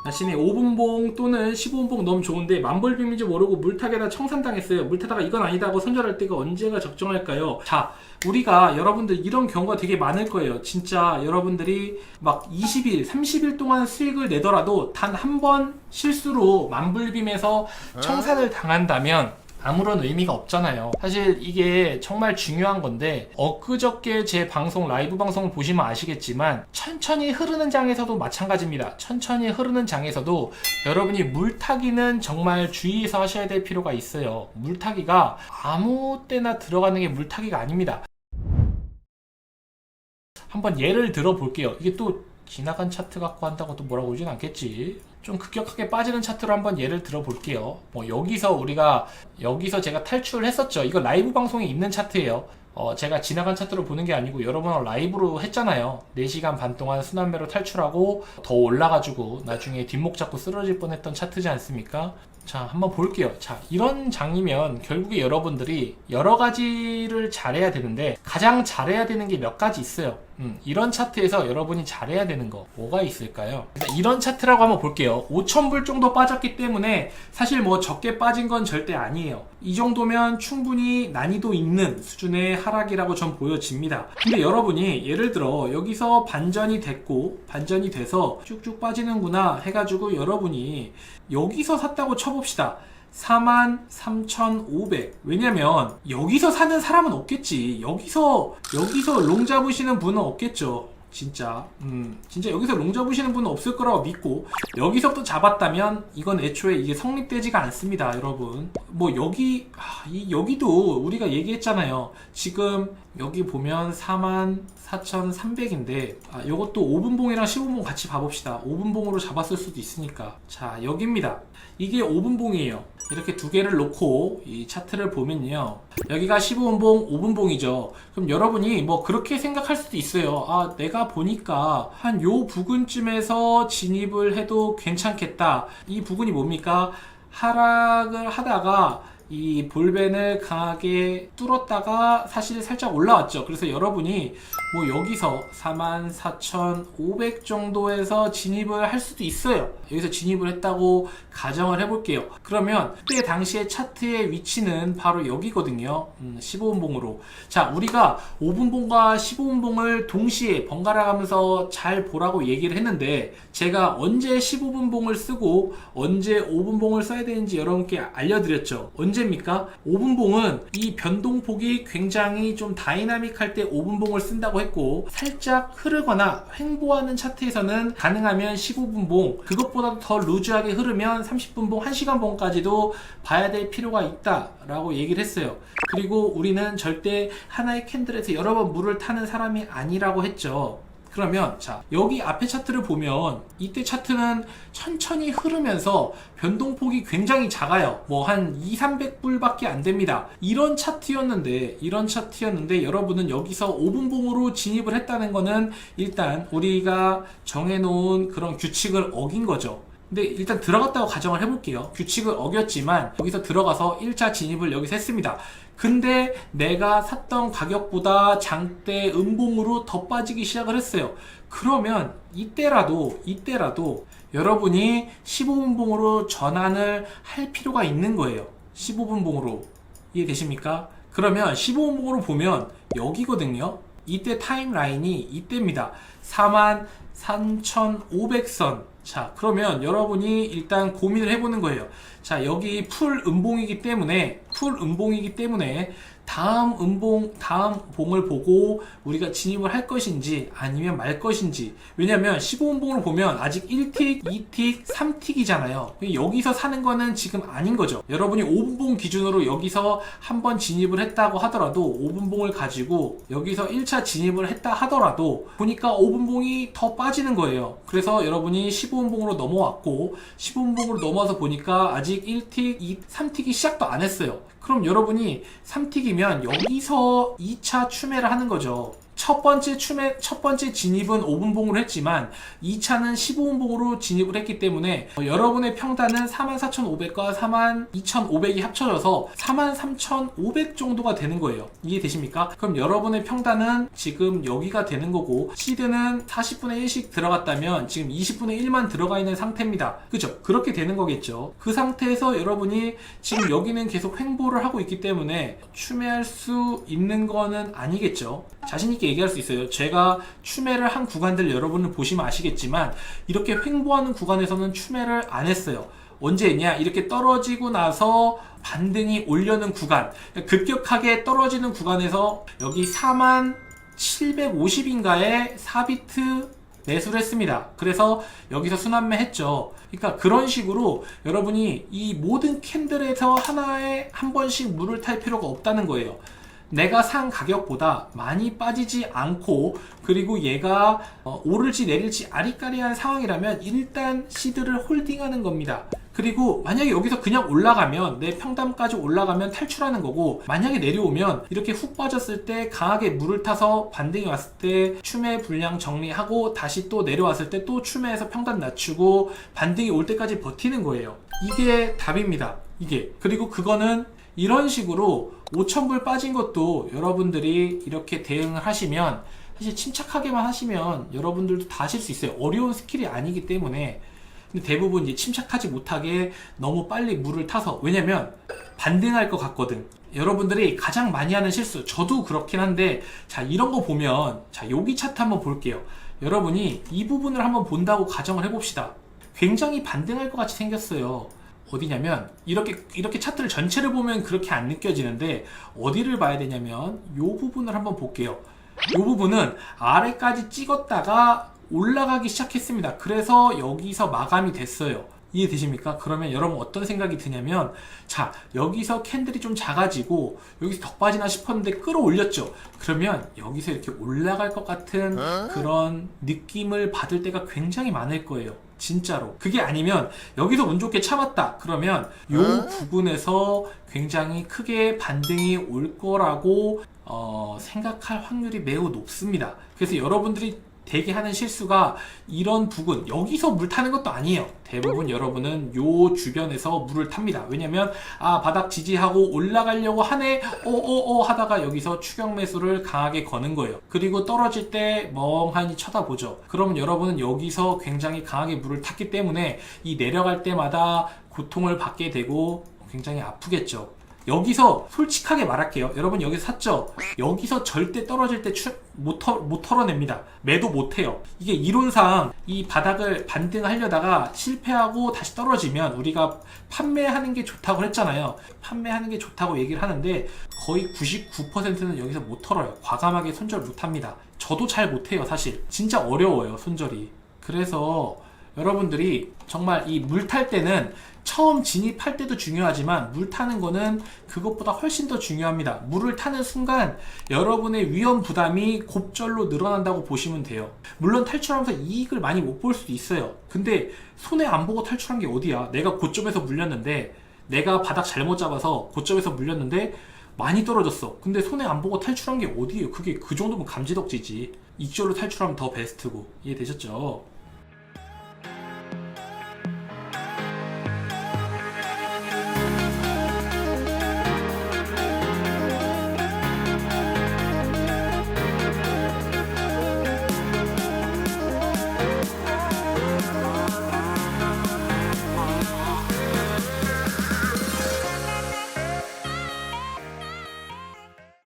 자신이 5분봉 또는 15분봉 너무 좋은데 만불빔인지 모르고 물타기에다 청산당했어요. 물타다가 이건 아니다 하고 손절할 때가 언제가 적정할까요? 자, 우리가 여러분들 이런 경우가 되게 많을 거예요. 진짜 여러분들이 막 20일, 30일 동안 수익을 내더라도 단 한 번 실수로 만불빔에서 청산을 당한다면 아무런 의미가 없잖아요. 사실 이게 정말 중요한 건데 엊그저께 제 방송 라이브 방송을 보시면 아시겠지만 천천히 흐르는 장에서도 마찬가지입니다. 천천히 흐르는 장에서도 여러분이 물타기는 정말 주의해서 하셔야 될 필요가 있어요. 물타기가 아무 때나 들어가는 게 물타기가 아닙니다. 한번 예를 들어 볼게요. 이게 또 지나간 차트 갖고 한다고 또 뭐라고 그러진 않겠지. 좀 급격하게 빠지는 차트로 한번 예를 들어 볼게요. 뭐 여기서 제가 탈출을 했었죠. 이거 라이브 방송에 있는 차트예요. 제가 지나간 차트로 보는 게 아니고 여러분하고 라이브로 했잖아요. 4시간 반 동안 순환매로 탈출하고 더 올라가지고 나중에 뒷목 잡고 쓰러질 뻔했던 차트지 않습니까? 자, 한번 볼게요. 자, 이런 장이면 결국에 여러분들이 여러 가지를 잘해야 되는데 가장 잘해야 되는 게 몇 가지 있어요. 이런 차트에서 여러분이 잘해야 되는 거 뭐가 있을까요? 일단 이런 차트라고 한번 볼게요. 5,000불 정도 빠졌기 때문에 사실 뭐 적게 빠진 건 절대 아니에요. 이 정도면 충분히 난이도 있는 수준의 하락이라고 전 보여집니다. 근데 여러분이 예를 들어 여기서 반전이 돼서 쭉쭉 빠지는구나 해가지고 여러분이 여기서 샀다고 쳐봅시다. 43,500. 왜냐면 여기서 사는 사람은 없겠지. 여기서 롱 잡으시는 분은 없겠죠. 진짜 여기서 롱 잡으시는 분은 없을 거라고 믿고 여기서부터 잡았다면 이건 애초에 이게 성립되지가 않습니다. 여러분 뭐 여기도 우리가 얘기했잖아요. 지금 여기 보면 44,300인데 요것도 5분봉이랑 15분봉 같이 봐봅시다. 5분봉으로 잡았을 수도 있으니까. 자, 여기입니다. 이게 5분봉이에요. 이렇게 두 개를 놓고 이 차트를 보면요, 여기가 15분봉, 5분봉이죠. 그럼 여러분이 뭐 그렇게 생각할 수도 있어요. 아, 내가 보니까 한 요 부근쯤에서 진입을 해도 괜찮겠다. 이 부근이 뭡니까? 하락을 하다가 이 볼벤을 강하게 뚫었다가 사실 살짝 올라왔죠. 그래서 여러분이 뭐 여기서 44,500 정도에서 진입을 할 수도 있어요. 여기서 진입을 했다고 가정을 해볼게요. 그러면 그때 당시에 차트의 위치는 바로 여기거든요. 15분봉으로. 자, 우리가 5분봉과 15분봉을 동시에 번갈아 가면서 잘 보라고 얘기를 했는데 제가 언제 15분봉을 쓰고 언제 5분봉을 써야 되는지 여러분께 알려드렸죠. 언제입니까? 5분봉은 이 변동폭이 굉장히 좀 다이나믹할 때 5분봉을 쓴다고 했고, 살짝 흐르거나 횡보하는 차트에서는 가능하면 15분봉, 그것보다도 더 루즈하게 흐르면 30분봉, 1시간봉까지도 봐야 될 필요가 있다라고 얘기를 했어요. 그리고 우리는 절대 하나의 캔들에서 여러 번 물을 타는 사람이 아니라고 했죠. 그러면 자, 여기 앞에 차트를 보면 이때 차트는 천천히 흐르면서 변동폭이 굉장히 작아요. 뭐 한 200~300불 밖에 안 됩니다. 이런 차트였는데 여러분은 여기서 5분봉으로 진입을 했다는 거는 일단 우리가 정해놓은 그런 규칙을 어긴 거죠. 근데 일단 들어갔다고 가정을 해볼게요. 규칙을 어겼지만 여기서 들어가서 1차 진입을 여기서 했습니다. 근데 내가 샀던 가격보다 장대 음봉으로 더 빠지기 시작을 했어요. 그러면 이때라도 여러분이 15분봉으로 전환을 할 필요가 있는 거예요. 15분봉으로. 이해되십니까? 그러면 15분봉으로 보면 여기거든요. 이때 타임라인이 이때입니다. 43,500선. 자, 그러면 여러분이 일단 고민을 해보는 거예요. 자, 여기 풀 음봉이기 때문에 다음 봉을 보고 우리가 진입을 할 것인지 아니면 말 것인지. 왜냐면 15분봉으로 보면 아직 1틱, 2틱, 3틱이잖아요. 여기서 사는 거는 지금 아닌 거죠. 여러분이 5분봉 기준으로 여기서 한번 진입을 했다고 하더라도 5분봉을 가지고 여기서 1차 진입을 했다 하더라도 보니까 5분봉이 더 빠지는 거예요. 그래서 여러분이 15분봉으로 넘어왔고 15분봉으로 넘어와서 보니까 아직 1틱, 3틱이 시작도 안 했어요. 그럼 여러분이 3틱이면 여기서 2차 추매를 하는 거죠. 첫 번째 진입은 5분봉으로 했지만 2차는 15분봉으로 진입을 했기 때문에 여러분의 평단은 44,500과 42,500이 합쳐져서 43,500 정도가 되는 거예요. 이해되십니까? 그럼 여러분의 평단은 지금 여기가 되는 거고 시드는 40분의 1씩 들어갔다면 지금 20분의 1만 들어가 있는 상태입니다. 그죠? 그렇게 되는 거겠죠. 그 상태에서 여러분이 지금 여기는 계속 횡보를 하고 있기 때문에 추매할 수 있는 거는 아니겠죠. 자신있게 얘기할 수 있어요. 제가 추매를 한 구간들 여러분은 보시면 아시겠지만 이렇게 횡보하는 구간에서는 추매를 안 했어요. 언제 했냐? 이렇게 떨어지고 나서 반등이 오려는 구간, 급격하게 떨어지는 구간에서 여기 4750인가에 4비트 매수를 했습니다. 그래서 여기서 순환매 했죠. 그러니까 그런 식으로 여러분이 이 모든 캔들에서 하나에 한 번씩 물을 탈 필요가 없다는 거예요. 내가 산 가격보다 많이 빠지지 않고 그리고 얘가 오를지 내릴지 아리까리한 상황이라면 일단 시드를 홀딩하는 겁니다. 그리고 만약에 여기서 그냥 올라가면 내 평단까지 올라가면 탈출하는 거고 만약에 내려오면 이렇게 훅 빠졌을 때 강하게 물을 타서 반등이 왔을 때 추매 불량 정리하고 다시 또 내려왔을 때 또 추매해서 평단 낮추고 반등이 올 때까지 버티는 거예요. 이게 답입니다. 이게. 그리고 그거는 이런 식으로 5,000불 빠진 것도 여러분들이 이렇게 대응을 하시면 사실 침착하게만 하시면 여러분들도 다 하실 수 있어요. 어려운 스킬이 아니기 때문에. 근데 대부분 이제 침착하지 못하게 너무 빨리 물을 타서 왜냐면 반등할 것 같거든. 여러분들이 가장 많이 하는 실수 저도 그렇긴 한데 자 이런 거 보면 자 여기 차트 한번 볼게요. 여러분이 이 부분을 한번 본다고 가정을 해봅시다. 굉장히 반등할 것 같이 생겼어요. 어디냐면 이렇게 차트를 전체를 보면 그렇게 안 느껴지는데 어디를 봐야 되냐면 이 부분을 한번 볼게요. 이 부분은 아래까지 찍었다가 올라가기 시작했습니다. 그래서 여기서 마감이 됐어요. 이해되십니까? 그러면 여러분 어떤 생각이 드냐면 자 여기서 캔들이 좀 작아지고 여기서 더 빠지나 싶었는데 끌어올렸죠. 그러면 여기서 이렇게 올라갈 것 같은 그런 느낌을 받을 때가 굉장히 많을 거예요. 진짜로. 그게 아니면 여기서 운 좋게 참았다. 그러면 요 부분에서 굉장히 크게 반등이 올 거라고 생각할 확률이 매우 높습니다. 그래서 여러분들이 대개 하는 실수가 이런 부분 여기서 물 타는 것도 아니에요. 대부분 여러분은 요 주변에서 물을 탑니다. 왜냐면 바닥 지지하고 올라가려고 하네 하다가 여기서 추격 매수를 강하게 거는 거예요. 그리고 떨어질 때 멍하니 쳐다보죠. 그러면 여러분은 여기서 굉장히 강하게 물을 탔기 때문에 이 내려갈 때마다 고통을 받게 되고 굉장히 아프겠죠. 여기서 솔직하게 말할게요. 여러분 여기서 샀죠? 여기서 절대 떨어질 때 못 털어냅니다. 매도 못해요. 이게 이론상 이 바닥을 반등하려다가 실패하고 다시 떨어지면 우리가 판매하는 게 좋다고 했잖아요. 판매하는 게 좋다고 얘기를 하는데 거의 99%는 여기서 못 털어요. 과감하게 손절 못합니다. 저도 잘 못해요. 사실 진짜 어려워요. 손절이. 그래서 여러분들이 정말 이 물 탈 때는 처음 진입할 때도 중요하지만 물 타는 거는 그것보다 훨씬 더 중요합니다. 물을 타는 순간 여러분의 위험 부담이 곱절로 늘어난다고 보시면 돼요. 물론 탈출하면서 이익을 많이 못 볼 수도 있어요. 근데 손해 안 보고 탈출한 게 어디야? 내가 고점에서 물렸는데 내가 바닥 잘못 잡아서 고점에서 물렸는데 많이 떨어졌어. 근데 손해 안 보고 탈출한 게 어디예요? 그게 그 정도면 감지덕지지. 이쪽으로 탈출하면 더 베스트고. 이해되셨죠?